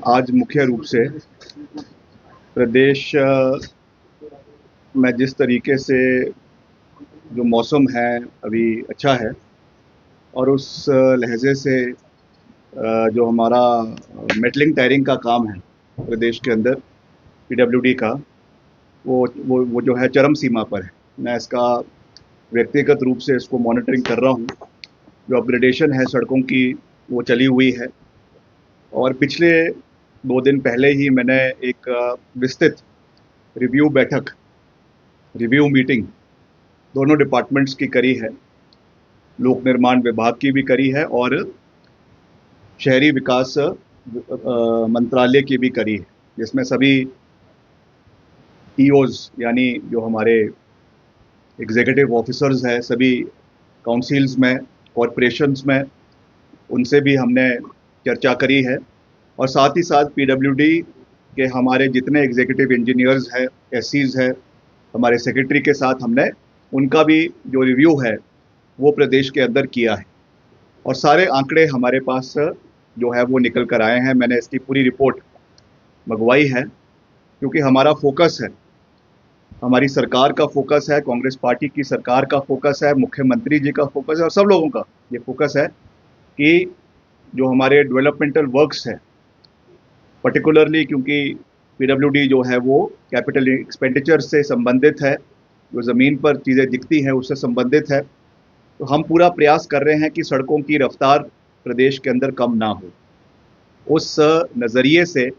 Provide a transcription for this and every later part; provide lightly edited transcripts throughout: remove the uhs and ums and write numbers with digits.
आज मुख्य रूप से प्रदेश में जिस तरीके से जो मौसम है अभी अच्छा है और उस लहजे से जो हमारा मेटलिंग टायरिंग का काम है प्रदेश के अंदर पीडब्ल्यूडी का वो जो है चरम सीमा पर है। मैं इसका व्यक्तिगत रूप से इसको मॉनिटरिंग कर रहा हूँ। जो अपग्रेडेशन है सड़कों की वो चली हुई है और पिछले 2 दिन पहले ही मैंने एक विस्तृत रिव्यू मीटिंग दोनों डिपार्टमेंट्स की करी है। लोक निर्माण विभाग की भी करी है और शहरी विकास मंत्रालय की भी करी है, जिसमें सभी ईओज यानी जो हमारे एग्जीक्यूटिव ऑफिसर्स हैं सभी काउंसिल्स में, कॉरपोरेशंस में, उनसे भी हमने चर्चा करी है। और साथ ही साथ पीडब्ल्यूडी के हमारे जितने एग्जीक्यूटिव इंजीनियर्स हैं, एससीज हैं, हमारे सेक्रेटरी के साथ हमने उनका भी जो रिव्यू है वो प्रदेश के अंदर किया है और सारे आंकड़े हमारे पास जो है वो निकल कर आए हैं। मैंने इसकी पूरी रिपोर्ट मंगवाई है क्योंकि हमारा फोकस है, हमारी सरकार का फोकस है, कांग्रेस पार्टी की सरकार का फोकस है, मुख्यमंत्री जी का फोकस है और सब लोगों का ये फोकस है कि जो हमारे डेवलपमेंटल वर्क्स है, पर्टिकुलरली क्योंकि पीडब्ल्यूडी जो है वो कैपिटल एक्सपेंडिचर से संबंधित है, जो ज़मीन पर चीज़ें दिखती हैं उससे संबंधित है, तो हम पूरा प्रयास कर रहे हैं कि सड़कों की रफ्तार प्रदेश के अंदर कम ना हो। उस नज़रिए से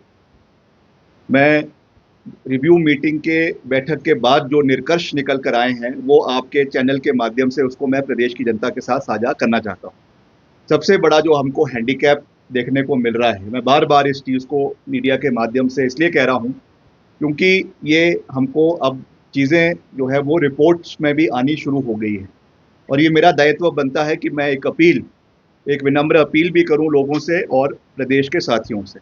मैं रिव्यू मीटिंग के बैठक के बाद जो निष्कर्ष निकल कर आए हैं वो आपके चैनल के माध्यम से उसको मैं प्रदेश की जनता के साथ साझा करना चाहता हूँ। सबसे बड़ा जो हमको हैंडीकैप देखने को मिल रहा है, मैं बार बार इस चीज़ को मीडिया के माध्यम से इसलिए कह रहा हूँ क्योंकि ये हमको अब चीज़ें जो है वो रिपोर्ट्स में भी आनी शुरू हो गई है और ये मेरा दायित्व बनता है कि मैं एक विनम्र अपील भी करूं लोगों से और प्रदेश के साथियों से,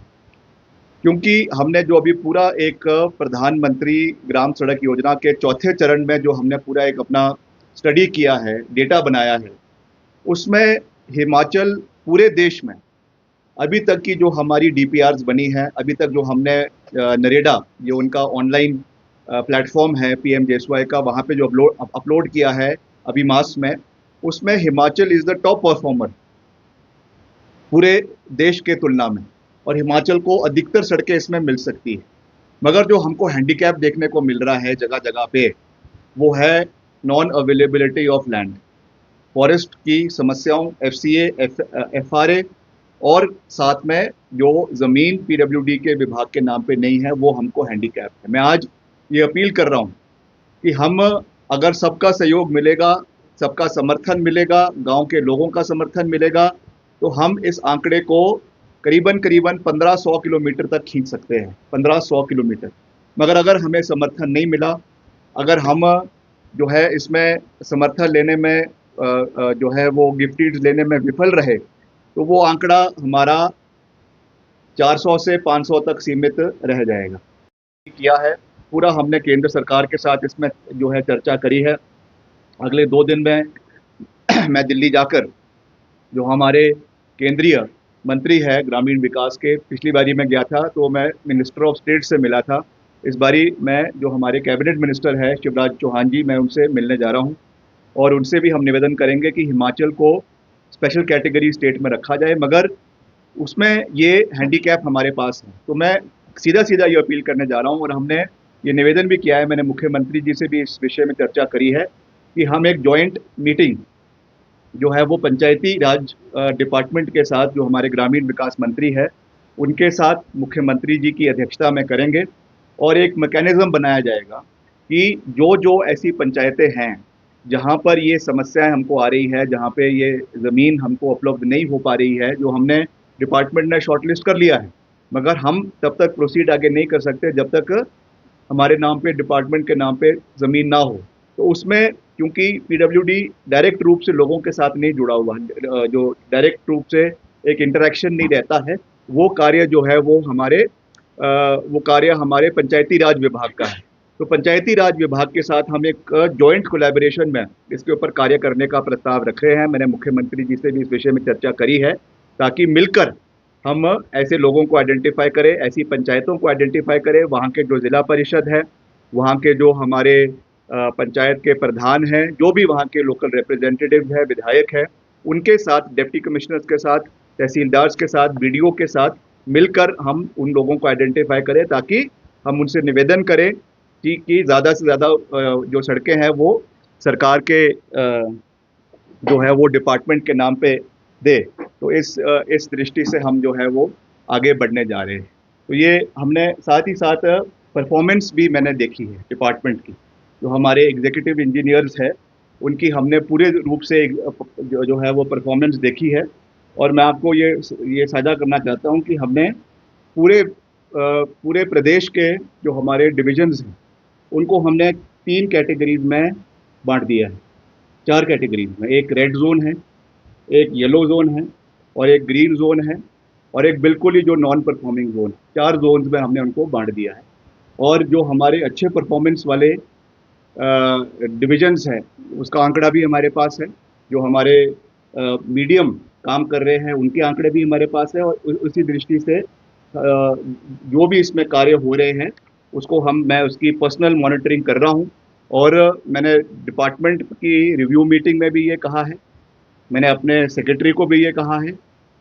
क्योंकि हमने जो अभी पूरा एक प्रधानमंत्री ग्राम सड़क योजना के चौथे चरण में जो हमने पूरा एक अपना स्टडी किया है, डेटा बनाया है, उसमें हिमाचल पूरे देश में अभी तक की जो हमारी डीपीआर्स बनी है, अभी तक जो हमने नरेगा जो उनका ऑनलाइन प्लेटफॉर्म है पीएमजेएसवाई का, वहाँ पे जो अपलोड किया है अभी मास में, उसमें Himachal is the top performer पूरे देश के तुलना में और हिमाचल को अधिकतर सड़कें इसमें मिल सकती है। मगर जो हमको हैंडीकैप देखने को मिल रहा है जगह जगह पे वो है non availability of land, forest की समस्याओं, एफसीए, एफआरए और साथ में जो ज़मीन पीडब्ल्यूडी के विभाग के नाम पे नहीं है वो हमको हैंडीकैप है। मैं आज ये अपील कर रहा हूँ कि हम अगर सबका सहयोग मिलेगा, सबका समर्थन मिलेगा, गांव के लोगों का समर्थन मिलेगा, तो हम इस आंकड़े को करीबन 1500 किलोमीटर तक खींच सकते हैं, 1500 किलोमीटर। मगर अगर हमें समर्थन नहीं मिला, अगर हम जो है इसमें समर्थन लेने में जो है वो गिफ्ट लेने में विफल रहे, तो वो आंकड़ा हमारा 400 से 500 तक सीमित रह जाएगा। किया है पूरा हमने केंद्र सरकार के साथ इसमें जो है चर्चा करी है। अगले 2 दिन में मैं दिल्ली जाकर जो हमारे केंद्रीय मंत्री है ग्रामीण विकास के, पिछली बारी मैं गया था तो मैं मिनिस्टर ऑफ स्टेट से मिला था, इस बारी मैं जो हमारे कैबिनेट मिनिस्टर है शिवराज चौहान जी, मैं उनसे मिलने जा रहा हूँ और उनसे भी हम निवेदन करेंगे कि हिमाचल को स्पेशल कैटेगरी स्टेट में रखा जाए, मगर उसमें ये हैंडीकैप हमारे पास है। तो मैं सीधा सीधा ये अपील करने जा रहा हूँ और हमने ये निवेदन भी किया है, मैंने मुख्यमंत्री जी से भी इस विषय में चर्चा करी है कि हम एक जॉइंट मीटिंग जो है वो पंचायती राज डिपार्टमेंट के साथ, जो हमारे ग्रामीण विकास मंत्री है उनके साथ मुख्यमंत्री जी की अध्यक्षता में करेंगे और एक मैकेनिज्म बनाया जाएगा कि जो जो ऐसी पंचायतें हैं जहां पर ये समस्याएं हमको आ रही है, जहां पे ये ज़मीन हमको उपलब्ध नहीं हो पा रही है, जो हमने डिपार्टमेंट ने शॉर्टलिस्ट कर लिया है, मगर हम तब तक प्रोसीड आगे नहीं कर सकते जब तक हमारे नाम पे, डिपार्टमेंट के नाम पे ज़मीन ना हो। तो उसमें क्योंकि पीडब्ल्यूडी डायरेक्ट रूप से लोगों के साथ नहीं जुड़ा हुआ, जो डायरेक्ट रूप से एक इंटरेक्शन नहीं रहता है, वो कार्य जो है वो हमारे पंचायती राज विभाग का है। तो पंचायती राज विभाग के साथ हम एक जॉइंट कोलैबोरेशन में इसके ऊपर कार्य करने का प्रस्ताव रख रहे हैं। मैंने मुख्यमंत्री जी से भी इस विषय में चर्चा करी है ताकि मिलकर हम ऐसे लोगों को आइडेंटिफाई करें, ऐसी पंचायतों को आइडेंटिफाई करें, वहाँ के जो जिला परिषद है, वहाँ के जो हमारे पंचायत के प्रधान हैं, जो भी वहाँ के लोकल रिप्रेजेंटेटिव है, विधायक है, उनके साथ, डिप्टी कमिश्नर्स के साथ, तहसीलदार्स के साथ, बीडीओ के साथ मिलकर हम उन लोगों को आइडेंटिफाई करें, ताकि हम उनसे निवेदन करें कि ज़्यादा से ज़्यादा जो सड़कें हैं वो सरकार के जो है वो डिपार्टमेंट के नाम पे दे। तो इस दृष्टि से हम जो है वो आगे बढ़ने जा रहे हैं। तो ये हमने साथ ही साथ परफॉर्मेंस भी मैंने देखी है डिपार्टमेंट की, जो हमारे एग्जीक्यूटिव इंजीनियर्स है उनकी हमने पूरे रूप से जो है वो परफॉर्मेंस देखी है। और मैं आपको ये साझा करना चाहता हूँ कि हमने पूरे प्रदेश के जो हमारे डिविजन्स हैं उनको हमने 3 कैटेगरीज में बांट दिया है, 4 कैटेगरीज में। एक रेड जोन है, एक येलो जोन है, और एक ग्रीन जोन है, और एक बिल्कुल ही जो नॉन परफॉर्मिंग जोन। 4 जोन्स में हमने उनको बांट दिया है। और जो हमारे अच्छे परफॉर्मेंस वाले डिविजन्स हैं उसका आंकड़ा भी हमारे पास है। जो हमारे मीडियम काम कर रहे हैं उनके आंकड़े भी हमारे पास है। और उसी दृष्टि से जो भी इसमें कार्य हो रहे हैं उसको मैं उसकी पर्सनल मॉनिटरिंग कर रहा हूँ। और मैंने डिपार्टमेंट की रिव्यू मीटिंग में भी ये कहा है, मैंने अपने सेक्रेटरी को भी ये कहा है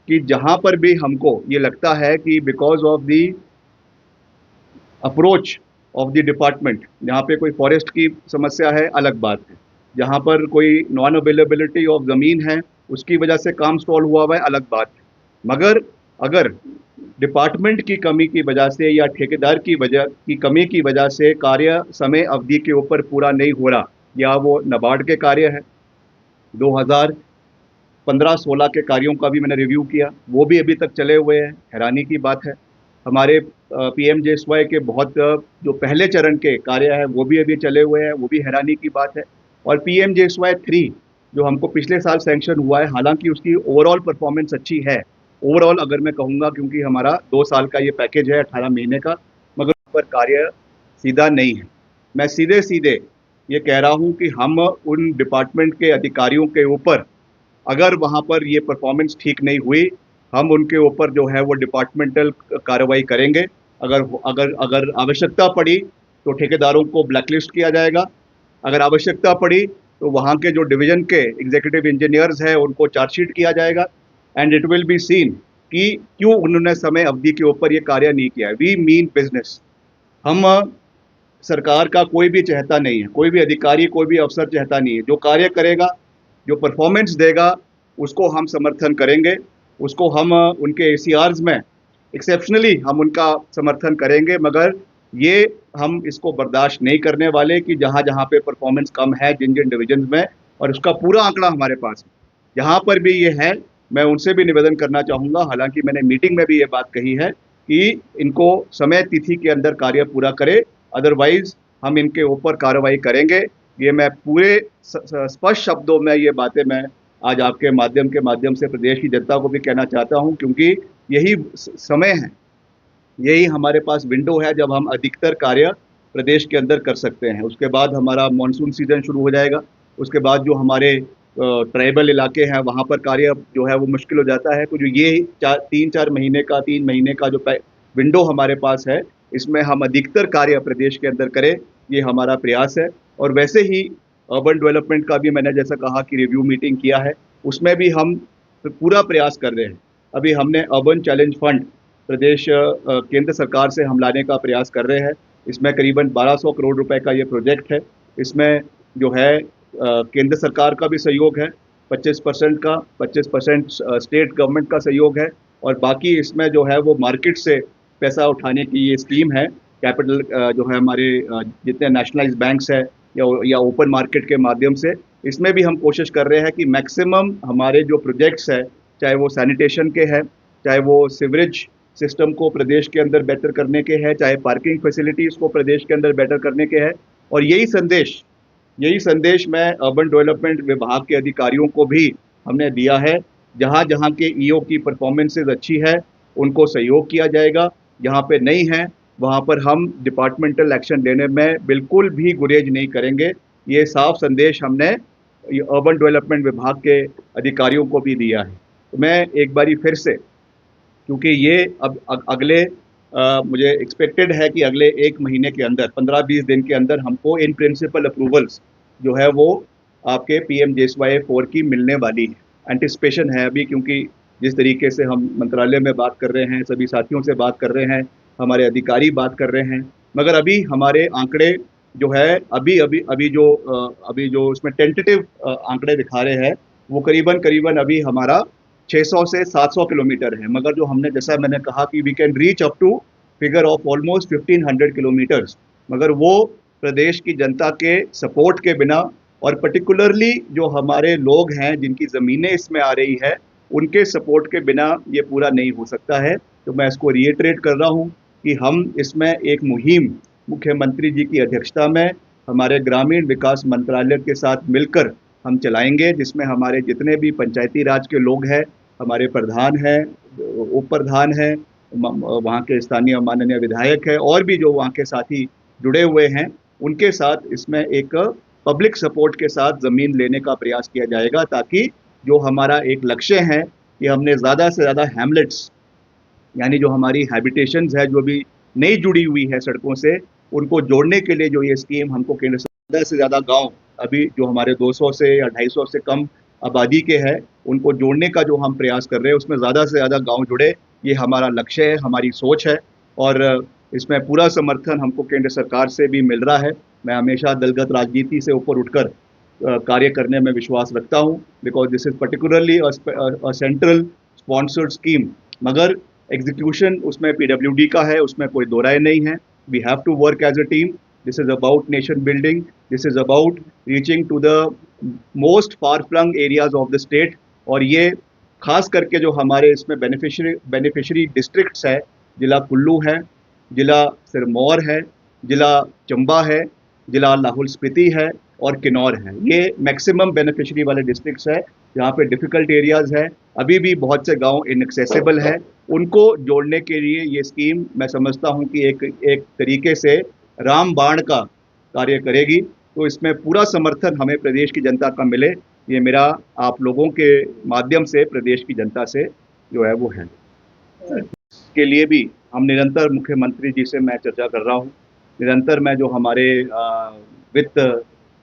कि जहाँ पर भी हमको ये लगता है कि because of the approach of the department, जहाँ पे कोई फॉरेस्ट की समस्या है अलग बात है, जहाँ पर कोई नॉन अवेलेबिलिटी ऑफ ज़मीन है उसकी वजह से काम स्टॉल हुआ हुआ है अलग बात है, मगर अगर डिपार्टमेंट की कमी की वजह से या ठेकेदार की कमी की वजह से कार्य समय अवधि के ऊपर पूरा नहीं हो रहा, या वो नाबार्ड के कार्य है, 2015-16 के कार्यों का भी मैंने रिव्यू किया, वो भी अभी तक चले हुए हैं, हैरानी की बात है। हमारे PMJSY के बहुत जो पहले चरण के कार्य है वो भी अभी चले हुए हैं, वो भी हैरानी की बात है। और PMJSY 3 जो हमको पिछले साल सैंक्शन हुआ है, हालांकि उसकी ओवरऑल परफॉर्मेंस अच्छी है, ओवरऑल अगर मैं कहूँगा, क्योंकि हमारा 2 साल का ये पैकेज है 18 महीने का, मगर पर कार्य सीधा नहीं है। मैं सीधे सीधे ये कह रहा हूँ कि हम उन डिपार्टमेंट के अधिकारियों के ऊपर, अगर वहाँ पर ये परफॉर्मेंस ठीक नहीं हुई, हम उनके ऊपर जो है वो डिपार्टमेंटल कार्रवाई करेंगे। अगर अगर अगर आवश्यकता पड़ी तो ठेकेदारों को ब्लैकलिस्ट किया जाएगा, अगर आवश्यकता पड़ी तो वहाँ के जो डिवीजन के एग्जीक्यूटिव इंजीनियर्स हैं उनको चार्जशीट किया जाएगा, and it will be seen कि क्यों उन्होंने समय अवधि के ऊपर ये कार्य नहीं किया है। We mean business. हम सरकार का कोई भी चाहता नहीं है, कोई भी अधिकारी, कोई भी अफसर चाहता नहीं है। जो कार्य करेगा, जो परफॉर्मेंस देगा, उसको हम समर्थन करेंगे, उसको हम उनके ACRs में एक्सेप्शनली हम उनका समर्थन करेंगे, मगर ये हम इसको बर्दाश्त नहीं करने वाले कि जहाँ जहाँ पे परफॉर्मेंस कम है जिन जिन डिविजन्स में, और उसका पूरा आंकड़ा हमारे पास है, जहाँ पर भी ये है, मैं उनसे भी निवेदन करना चाहूँगा, हालांकि मैंने मीटिंग में भी ये बात कही है कि इनको समय तिथि के अंदर कार्य पूरा करे, अदरवाइज हम इनके ऊपर कार्रवाई करेंगे। ये मैं पूरे स्पष्ट शब्दों में ये बातें मैं आज आपके माध्यम से प्रदेश की जनता को भी कहना चाहता हूं, क्योंकि यही समय है, यही हमारे पास विंडो है जब हम अधिकतर कार्य प्रदेश के अंदर कर सकते हैं। उसके बाद हमारा मानसून सीजन शुरू हो जाएगा, उसके बाद जो हमारे ट्राइबल इलाके हैं वहाँ पर कार्य जो है वो मुश्किल हो जाता है। तो जो ये 3 महीने का जो विंडो हमारे पास है, इसमें हम अधिकतर कार्य प्रदेश के अंदर करें, ये हमारा प्रयास है। और वैसे ही अर्बन डेवलपमेंट का भी मैंने जैसा कहा कि रिव्यू मीटिंग किया है, उसमें भी हम पूरा प्रयास कर रहे हैं। अभी हमने अर्बन चैलेंज फंड प्रदेश केंद्र सरकार से हम लाने का प्रयास कर रहे हैं। इसमें करीबन 1200 करोड़ रुपए का ये प्रोजेक्ट है। इसमें जो है केंद्र सरकार का भी सहयोग है 25% का, 25% स्टेट गवर्नमेंट का सहयोग है, और बाकी इसमें जो है वो मार्केट से पैसा उठाने की ये स्कीम है। कैपिटल जो है हमारे जितने नेशनलाइज बैंक्स है या ओपन मार्केट के माध्यम से, इसमें भी हम कोशिश कर रहे हैं कि मैक्सिमम हमारे जो प्रोजेक्ट्स है, चाहे वो सैनिटेशन के हैं, चाहे वो सीवरेज सिस्टम को प्रदेश के अंदर बेहतर करने के हैं, चाहे पार्किंग फैसिलिटीज़ को प्रदेश के अंदर बेटर करने के हैं। और यही संदेश मैं अर्बन डेवलपमेंट विभाग के अधिकारियों को भी हमने दिया है। जहाँ जहाँ के EO की परफॉर्मेंसेज अच्छी है उनको सहयोग किया जाएगा, जहाँ पे नहीं है वहाँ पर हम डिपार्टमेंटल एक्शन लेने में बिल्कुल भी गुरेज नहीं करेंगे। ये साफ संदेश हमने अर्बन डेवलपमेंट विभाग के अधिकारियों को भी दिया है। तो मैं एक बारी फिर से क्योंकि ये अब अगले मुझे एक्सपेक्टेड है कि अगले 1 महीने के अंदर 15-20 दिन के अंदर हमको इन प्रिंसिपल अप्रूवल्स जो है वो आपके PMJSY 4 की मिलने वाली है। एंटिसिपेशन है अभी, क्योंकि जिस तरीके से हम मंत्रालय में बात कर रहे हैं, सभी साथियों से बात कर रहे हैं, हमारे अधिकारी बात कर रहे हैं, मगर अभी हमारे आंकड़े जो है अभी जो उसमें टेंटेटिव आंकड़े दिखा रहे हैं वो करीबन करीबन अभी हमारा 600 से 700 किलोमीटर है। मगर जो हमने, जैसा मैंने कहा कि we can reach up to figure of almost 1500 kilometres, मगर वो प्रदेश की जनता के सपोर्ट के बिना और पर्टिकुलरली जो हमारे लोग हैं जिनकी ज़मीनें इसमें आ रही है उनके सपोर्ट के बिना ये पूरा नहीं हो सकता है। तो मैं इसको रिएटरेट कर रहा हूँ कि हम इसमें एक मुहिम मुख्यमंत्री जी की अध्यक्षता में हमारे ग्रामीण विकास मंत्रालय के साथ मिलकर हम चलाएंगे, जिसमें हमारे जितने भी पंचायती राज के लोग हैं, हमारे प्रधान हैं, उप प्रधान हैं, वहाँ के स्थानीय माननीय विधायक है और भी जो वहाँ के साथी जुड़े हुए हैं, उनके साथ इसमें एक पब्लिक सपोर्ट के साथ ज़मीन लेने का प्रयास किया जाएगा, ताकि जो हमारा एक लक्ष्य है कि हमने ज़्यादा से ज़्यादा हैमलेट्स, यानी जो हमारी हैबिटेशंस है जो भी नहीं जुड़ी हुई है सड़कों से, उनको जोड़ने के लिए जो ये स्कीम हमको केंद्र ज़्यादा से ज़्यादा गांव, अभी जो हमारे 200 से या 250 से कम आबादी के हैं, उनको जोड़ने का जो हम प्रयास कर रहे हैं उसमें ज़्यादा से ज़्यादा गांव जुड़े, ये हमारा लक्ष्य है, हमारी सोच है। और इसमें पूरा समर्थन हमको केंद्र सरकार से भी मिल रहा है। मैं हमेशा दलगत राजनीति से ऊपर उठकर कार्य करने में विश्वास रखता हूँ, because this is particularly central sponsored scheme, मगर एग्जीक्यूशन उसमें PWD का है, उसमें कोई दो राय नहीं है। We have to work as a team. This is about nation building, this is about reaching to the most far flung areas of the state. और ये खास करके जो हमारे इसमें बेनिफिशरी डिस्ट्रिक्ट्स है, जिला कुल्लू है, जिला सिरमौर है, जिला चंबा है, जिला लाहौल स्पीति है और किन्नौर है, ये मैक्सिमम बेनिफिशरी वाले डिस्ट्रिक्ट्स है जहाँ पे डिफ़िकल्ट एरियाज़ है, अभी भी बहुत से गांव इनएक्सेसिबल है। उनको जोड़ने के लिए ये स्कीम मैं समझता हूँ कि एक तरीके से रामबाण का कार्य करेगी। तो इसमें पूरा समर्थन हमें प्रदेश की जनता का मिले, ये मेरा आप लोगों के माध्यम से प्रदेश की जनता से जो है वो है। के लिए भी हम निरंतर मुख्यमंत्री जी से मैं चर्चा कर रहा हूँ। निरंतर मैं जो हमारे वित्त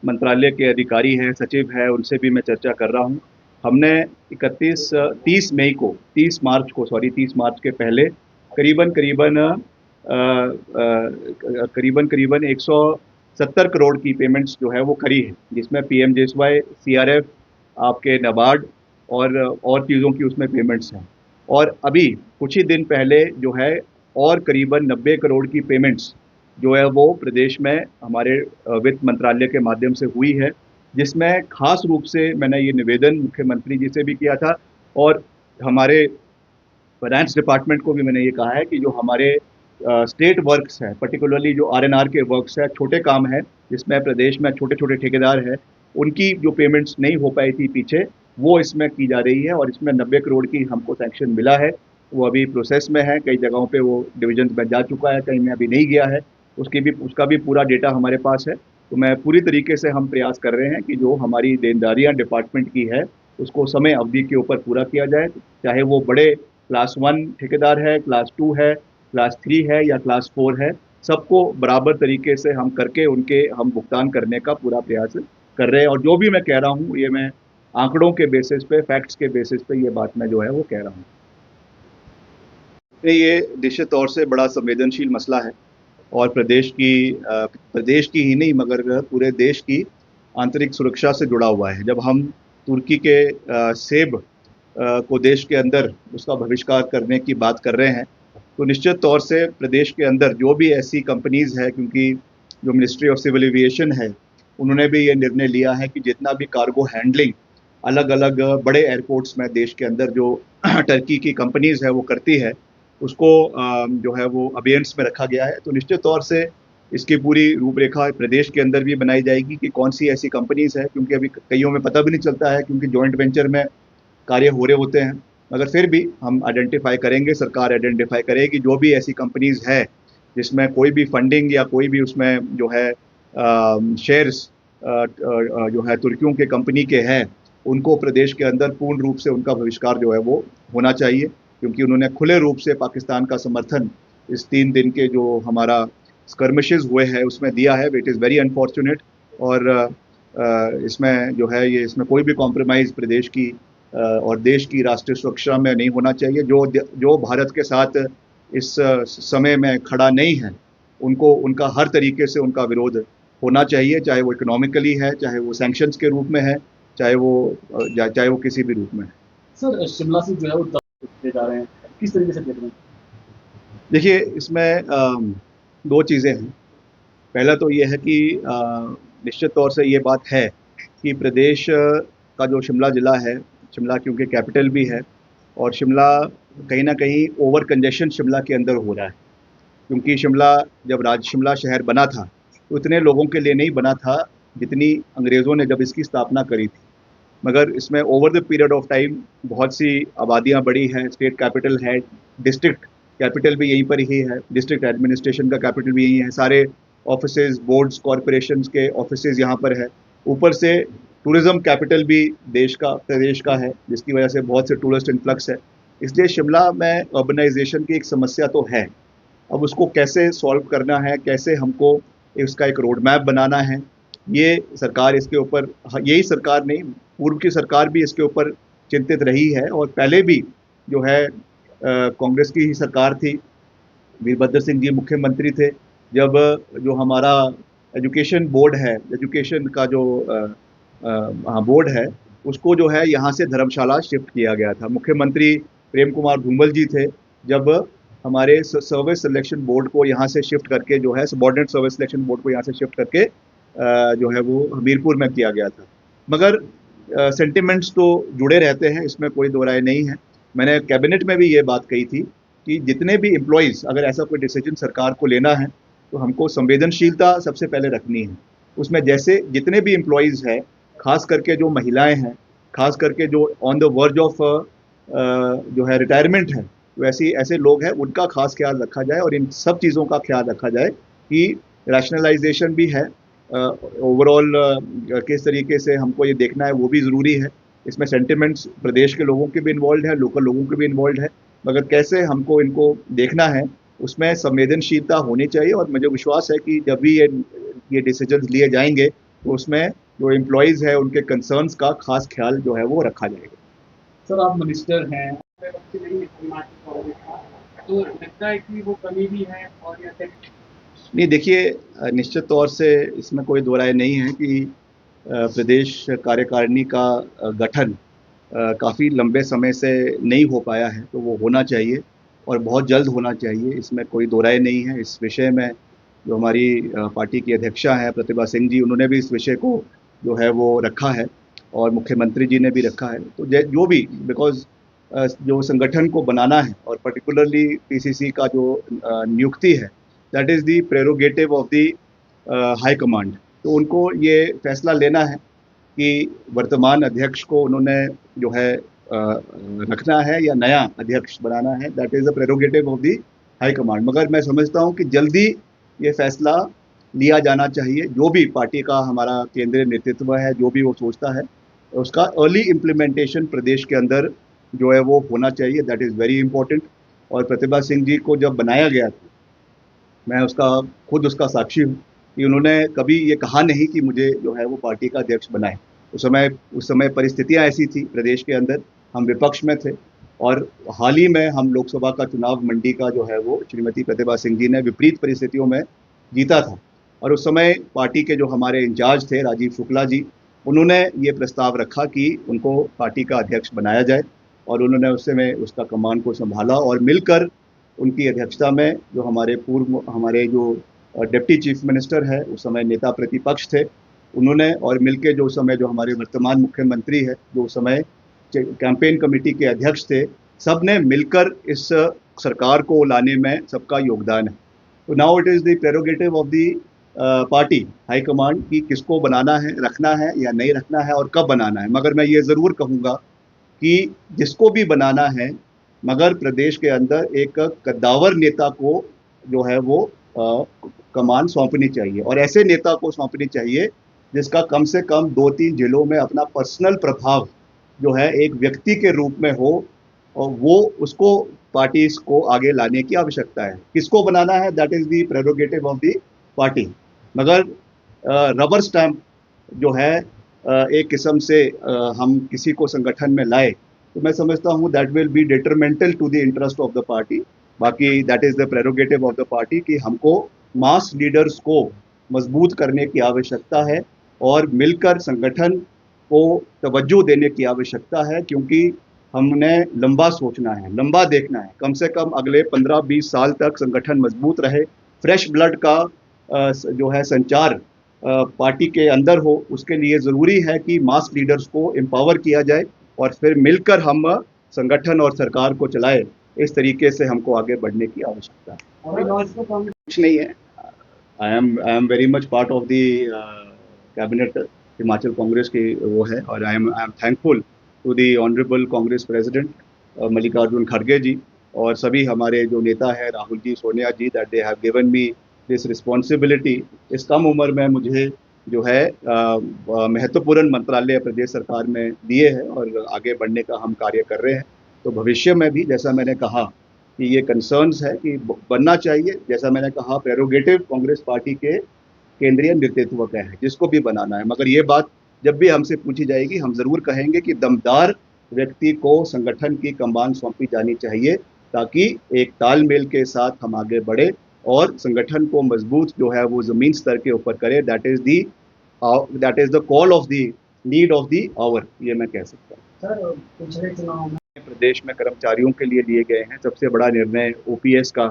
मंत्रालय के अधिकारी हैं, सचिव हैं, उनसे भी मैं चर्चा कर रहा हूँ। हमने 30 मार्च के पहले करीबन 170 करोड़ की पेमेंट्स जो है वो करी है, जिसमें PMJSY, CRF, आपके नाबार्ड और चीज़ों की उसमें पेमेंट्स हैं। और अभी कुछ ही दिन पहले जो है और करीबन 90 करोड़ की पेमेंट्स जो है वो प्रदेश में हमारे वित्त मंत्रालय के माध्यम से हुई है, जिसमें खास रूप से मैंने ये निवेदन मुख्यमंत्री जी से भी किया था और हमारे फाइनेंस डिपार्टमेंट को भी मैंने ये कहा है कि जो हमारे स्टेट वर्क्स हैं, पर्टिकुलरली जो RNR के वर्क्स हैं, छोटे काम हैं, जिसमें प्रदेश में छोटे छोटे ठेकेदार हैं, उनकी जो पेमेंट्स नहीं हो पाई थी पीछे, वो इसमें की जा रही है। और इसमें 90 करोड़ की हमको सैंक्शन मिला है, वो अभी प्रोसेस में है, कई जगहों पे वो डिवीजन में जा चुका है, कहीं में अभी नहीं गया है, उसका भी पूरा डेटा हमारे पास है। तो मैं पूरी तरीके से हम प्रयास कर रहे हैं कि जो हमारी देनदारियाँ डिपार्टमेंट की है उसको समय अवधि के ऊपर पूरा किया जाए, चाहे वो बड़े क्लास 1 ठेकेदार है, क्लास 2 है, क्लास 3 है या क्लास 4 है, सबको बराबर तरीके से हम करके उनके हम भुगतान करने का पूरा प्रयास कर रहे हैं। और जो भी मैं कह रहा हूँ ये मैं आंकड़ों के बेसिस पे, फैक्ट्स के बेसिस पे ये बात मैं जो है वो कह रहा हूँ। ये निश्चित तौर से बड़ा संवेदनशील मसला है और प्रदेश की ही नहीं मगर पूरे देश की आंतरिक सुरक्षा से जुड़ा हुआ है। जब हम तुर्की के सेब को देश के अंदर उसका बहिष्कार करने की बात कर रहे हैं, तो निश्चित तौर से प्रदेश के अंदर जो भी ऐसी कंपनीज़ है, क्योंकि जो मिनिस्ट्री ऑफ सिविल एविएशन है उन्होंने भी ये निर्णय लिया है कि जितना भी कार्गो हैंडलिंग अलग अलग बड़े एयरपोर्ट्स में देश के अंदर जो टर्की की कंपनीज़ है वो करती है, उसको जो है वो अबेयंस में रखा गया है। तो निश्चित तौर से इसकी पूरी रूपरेखा प्रदेश के अंदर भी बनाई जाएगी कि कौन सी ऐसी कंपनीज़ है, क्योंकि अभी कईयों में पता भी नहीं चलता है, क्योंकि जॉइंट वेंचर में कार्य हो रहे होते हैं। मगर फिर भी हम आइडेंटिफाई करेंगे, सरकार आइडेंटिफाई करेगी जो भी ऐसी कंपनीज़ है जिसमें कोई भी फंडिंग या कोई भी उसमें जो है शेयर्स जो है तुर्कियों के कंपनी के हैं, उनको प्रदेश के अंदर पूर्ण रूप से उनका बहिष्कार जो है वो होना चाहिए। क्योंकि उन्होंने खुले रूप से पाकिस्तान का समर्थन इस 3 दिन के जो हमारा स्कर्मिशेस हुए हैं उसमें दिया है। It is very unfortunate. और इसमें जो है ये इसमें कोई भी कॉम्प्रोमाइज़ प्रदेश की और देश की राष्ट्रीय सुरक्षा में नहीं होना चाहिए। जो भारत के साथ इस समय में खड़ा नहीं है, उनको उनका हर तरीके से उनका विरोध होना चाहिए, चाहे वो इकोनॉमिकली है, चाहे वो सैंक्शंस के रूप में है, चाहे वो किसी भी रूप में है। सर, शिमला से जो है वो ले जा रहे हैं, किस तरीके से देख रहे हैं? देखिए, इसमें 2 चीज़ें हैं। पहला तो ये है कि निश्चित तौर से ये बात है कि प्रदेश का जो शिमला ज़िला है, शिमला क्योंकि कैपिटल भी है, और शिमला कहीं न कहीं ओवर कंजेशन शिमला के अंदर हो रहा है। क्योंकि जब शिमला शहर बना था, तो इतने लोगों के लिए नहीं बना था जितनी अंग्रेज़ों ने जब इसकी स्थापना करी थी। मगर इसमें over the period of time बहुत सी आबादियाँ बढ़ी हैं, स्टेट कैपिटल है, डिस्ट्रिक्ट कैपिटल भी यहीं पर ही है, डिस्ट्रिक्ट एडमिनिस्ट्रेशन का कैपिटल भी यहीं है, सारे ऑफिसेज, बोर्ड्स, कॉरपोरेशंस के ऑफिसेज यहाँ पर है। ऊपर से टूरिज़्म कैपिटल भी प्रदेश का है, जिसकी वजह से बहुत से टूरिस्ट इन्फ्लक्स है। इसलिए शिमला में अर्बनाइजेशन की एक समस्या तो है। अब उसको कैसे सॉल्व करना है, कैसे हमको इसका एक रोड मैप बनाना है, ये सरकार इसके ऊपर, यही सरकार नहीं, पूर्व की सरकार भी इसके ऊपर चिंतित रही है। और पहले भी जो है कांग्रेस की ही सरकार थी, वीरभद्र सिंह जी मुख्यमंत्री थे, जब जो हमारा एजुकेशन बोर्ड है, एजुकेशन का जो बोर्ड है, उसको जो है यहाँ से धर्मशाला शिफ्ट किया गया था। मुख्यमंत्री प्रेम कुमार धूमल जी थे, जब हमारे सर्विस सिलेक्शन बोर्ड को यहाँ से शिफ्ट करके जो है सबॉर्डिनेट सर्विस सिलेक्शन बोर्ड को यहाँ से शिफ्ट करके जो है वो हमीरपुर में किया गया था। मगर सेंटिमेंट्स तो जुड़े रहते हैं, इसमें कोई दो राय नहीं है। मैंने कैबिनेट में भी ये बात कही थी कि जितने भी एम्प्लॉयज़, अगर ऐसा कोई डिसीजन सरकार को लेना है तो हमको संवेदनशीलता सबसे पहले रखनी है। उसमें जैसे जितने भी एम्प्लॉयज़ हैं, खास करके जो महिलाएं हैं, खास करके जो ऑन द वर्ज ऑफ जो है रिटायरमेंट है, तो ऐसे लोग हैं, उनका खास ख्याल रखा जाए और इन सब चीज़ों का ख्याल रखा जाए कि रैशनलाइजेशन भी है। ओवरऑल किस तरीके से हमको ये देखना है वो भी ज़रूरी है। इसमें सेंटिमेंट्स प्रदेश के लोगों के भी इन्वॉल्व है, लोकल लोगों के भी इन्वॉल्व है, मगर कैसे हमको इनको देखना है उसमें संवेदनशीलता होनी चाहिए। और मुझे विश्वास है कि जब भी ये डिसीजन लिए जाएंगे तो उसमें जो एम्प्लॉयज़ है उनके कंसर्न्स का खास ख्याल जो है वो रखा जाएगा। सर, आप मिनिस्टर हैं, तो लगता है कि वो कमी भी है और या फिर नहीं, देखिए, निश्चित तौर से इसमें कोई दो राय नहीं है कि प्रदेश कार्यकारिणी का गठन काफ़ी लंबे समय से नहीं हो पाया है, तो वो होना चाहिए और बहुत जल्द होना चाहिए, इसमें कोई दो राय नहीं है। इस विषय में जो हमारी पार्टी की अध्यक्षा हैं प्रतिभा सिंह जी, उन्होंने भी इस विषय को जो है वो रखा है और मुख्यमंत्री जी ने भी रखा है। तो जो भी, बिकॉज़ जो संगठन को बनाना है और पर्टिकुलरली पीसीसी का जो नियुक्ति है, that is the prerogative of the high command. तो उनको ये फैसला लेना है कि वर्तमान अध्यक्ष को उन्होंने जो है रखना है या नया अध्यक्ष बनाना है, that is the prerogative of the high command. मगर मैं समझता हूँ कि जल्दी ये फैसला लिया जाना चाहिए। जो भी पार्टी का हमारा केंद्रीय नेतृत्व है, जो भी वो सोचता है, उसका अर्ली इम्प्लीमेंटेशन प्रदेश के अंदर जो है वो होना चाहिए, दैट इज़ वेरी इंपॉर्टेंट। और प्रतिभा सिंह जी को जब बनाया गया था, मैं खुद उसका साक्षी हूँ कि उन्होंने कभी ये कहा नहीं कि मुझे जो है वो पार्टी का अध्यक्ष बनाए। उस समय परिस्थितियाँ ऐसी थी प्रदेश के अंदर, हम विपक्ष में थे और हाल ही में हम लोकसभा का चुनाव मंडी का जो है वो श्रीमती प्रतिभा सिंह जी ने विपरीत परिस्थितियों में जीता था। और उस समय पार्टी के जो हमारे इंचार्ज थे राजीव शुक्ला जी, उन्होंने ये प्रस्ताव रखा कि उनको पार्टी का अध्यक्ष बनाया जाए और उन्होंने उस समय उसका कमान को संभाला और मिलकर उनकी अध्यक्षता में जो हमारे जो डिप्टी चीफ मिनिस्टर है, उस समय नेता प्रतिपक्ष थे, उन्होंने और मिलके जो उस समय जो हमारे वर्तमान मुख्यमंत्री है, जो उस समय कैंपेन कमेटी के अध्यक्ष थे, सब ने मिलकर इस सरकार को लाने में सबका योगदान है। तो now it is the prerogative of the party high command कि किसको बनाना है, रखना है या नहीं रखना है और कब बनाना है। मगर मैं ये ज़रूर कहूँगा कि जिसको भी बनाना है, मगर प्रदेश के अंदर एक कद्दावर नेता को जो है वो कमान सौंपनी चाहिए और ऐसे नेता को सौंपनी चाहिए जिसका कम से कम 2-3 जिलों में अपना पर्सनल प्रभाव जो है एक व्यक्ति के रूप में हो, और वो उसको पार्टीज को आगे लाने की आवश्यकता है। किसको बनाना है, that is the prerogative of the party. मगर रबर स्टैम्प जो है एक किस्म से हम किसी को संगठन में लाए, तो मैं समझता हूँ that will be detrimental to the interest of the party. बाकी that is the prerogative of the party कि हमको मास लीडर्स को मजबूत करने की आवश्यकता है और मिलकर संगठन को तवज्जो देने की आवश्यकता है, क्योंकि हमने लंबा सोचना है, लंबा देखना है। कम से कम अगले 15-20 साल तक संगठन मजबूत रहे, फ्रेश ब्लड का जो है संचार पार्टी के अंदर हो। उसके लिए ज़रूरी है कि मास लीडर्स को एम्पावर किया जाए और फिर मिलकर हम संगठन और सरकार को चलाए। इस तरीके से हमको आगे बढ़ने की आवश्यकता है। कुछ नहीं है। I am very much part of the cabinet Himachal Congress की वो है, और I am thankful to the honourable Congress president Mallikarjun खड़गे जी और सभी हमारे जो नेता हैं Rahul ji, Sonia ji, that they have given me this responsibility. इस कम उम्र में मुझे जो है महत्वपूर्ण मंत्रालय प्रदेश सरकार में दिए हैं और आगे बढ़ने का हम कार्य कर रहे हैं। तो भविष्य में भी जैसा मैंने कहा कि ये कंसर्न्स है कि बनना चाहिए, जैसा मैंने कहा प्रेरोगेटिव कांग्रेस पार्टी के केंद्रीय नेतृत्व का है, जिसको भी बनाना है। मगर ये बात जब भी हमसे पूछी जाएगी हम ज़रूर कहेंगे कि दमदार व्यक्ति को संगठन की कमान सौंपी जानी चाहिए, ताकि एक तालमेल के साथ हम आगे बढ़े और संगठन को मजबूत जो है वो ज़मीन स्तर के ऊपर करे। That is the call of the need of the hour, ये मैं कह सकता हूँ। सर, पिछले चुनाव में प्रदेश में कर्मचारियों के लिए लिए गए हैं सबसे बड़ा निर्णय ओपीएस का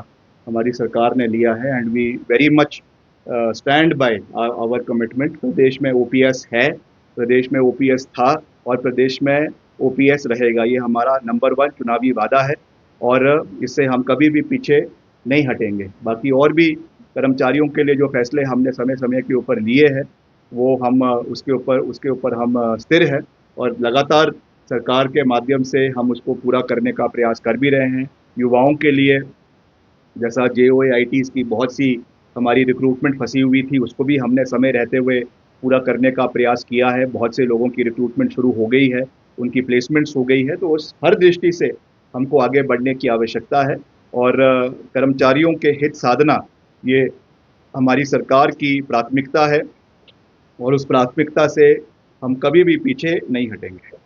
हमारी सरकार ने लिया है, and we very much stand by our commitment. प्रदेश में ओपीएस है, प्रदेश में ओपीएस था और प्रदेश में ओपीएस रहेगा। ये हमारा नंबर 1 चुनावी वादा है और इससे हम कभी भी पीछे नहीं हटेंगे। बाकी और भी कर्मचारियों के लिए जो फैसले हमने समय समय के ऊपर लिए हैं वो हम उसके ऊपर हम स्थिर हैं और लगातार सरकार के माध्यम से हम उसको पूरा करने का प्रयास कर भी रहे हैं। युवाओं के लिए जैसा JOAITs की बहुत सी हमारी रिक्रूटमेंट फंसी हुई थी, उसको भी हमने समय रहते हुए पूरा करने का प्रयास किया है। बहुत से लोगों की रिक्रूटमेंट शुरू हो गई है, उनकी प्लेसमेंट्स हो गई है। तो उस हर दृष्टि से हमको आगे बढ़ने की आवश्यकता है और कर्मचारियों के हित साधना ये हमारी सरकार की प्राथमिकता है और उस प्राथमिकता से हम कभी भी पीछे नहीं हटेंगे।